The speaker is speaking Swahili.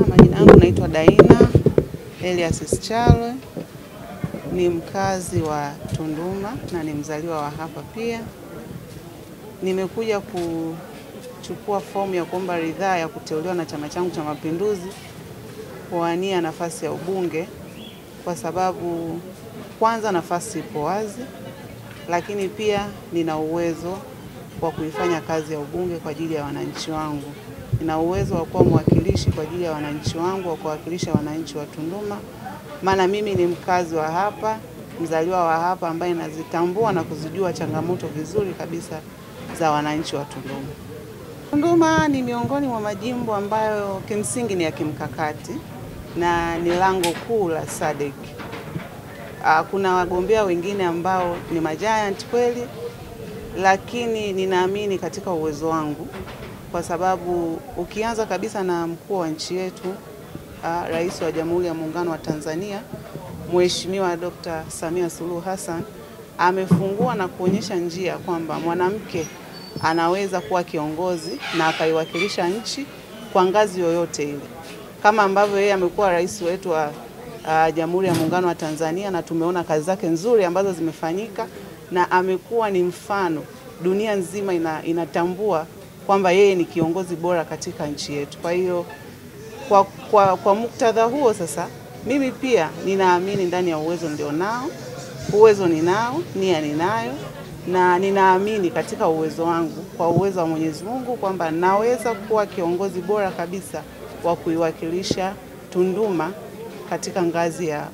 Majina yangu naitwa Daina Elias Schalwe, ni mkazi wa Tunduma na ni mzaliwa wa hapa pia. Nimekuja kuchukua fomu ya kuomba ridhaa ya kuteuliwa na chama changu cha Mapinduzi kuwania nafasi ya ubunge, kwa sababu kwanza nafasi ipo wazi, lakini pia nina uwezo wa kuifanya kazi ya ubunge kwa ajili ya wananchi wangu. Nina uwezo wa kuwa mwakilishi kwa ajili ya wananchi wangu, wa kuwakilisha wananchi wa Tunduma. Maana mimi ni mkazi wa hapa, mzaliwa wa hapa, ambaye nazitambua na kuzijua changamoto vizuri kabisa za wananchi wa Tunduma. Tunduma ni miongoni mwa majimbo ambayo kimsingi ni ya kimkakati na ni lango kuu la SADC. Kuna wagombea wengine ambao ni majiant kweli, lakini ninaamini katika uwezo wangu, kwa sababu ukianza kabisa na mkuu wa nchi yetu, Rais wa Jamhuri ya Muungano wa Tanzania, Mheshimiwa Dr. Samia Suluhu Hassan, amefungua na kuonyesha njia kwamba mwanamke anaweza kuwa kiongozi na akaiwakilisha nchi kwa ngazi yoyote ile. Kama ambavyo yeye amekuwa rais wetu wa Jamhuri ya Muungano wa Tanzania, na tumeona kazi zake nzuri ambazo zimefanyika, na amekuwa ni mfano, dunia nzima inatambua kwamba yeye ni kiongozi bora katika nchi yetu. Kwa hiyo kwa muktadha huo sasa, mimi pia ninaamini ndani ya uwezo nilionao, uwezo ninao, nia ninayo, na ninaamini katika uwezo wangu, kwa uwezo wa Mwenyezi Mungu, kwamba naweza kuwa kiongozi bora kabisa wa kuiwakilisha Tunduma katika ngazi ya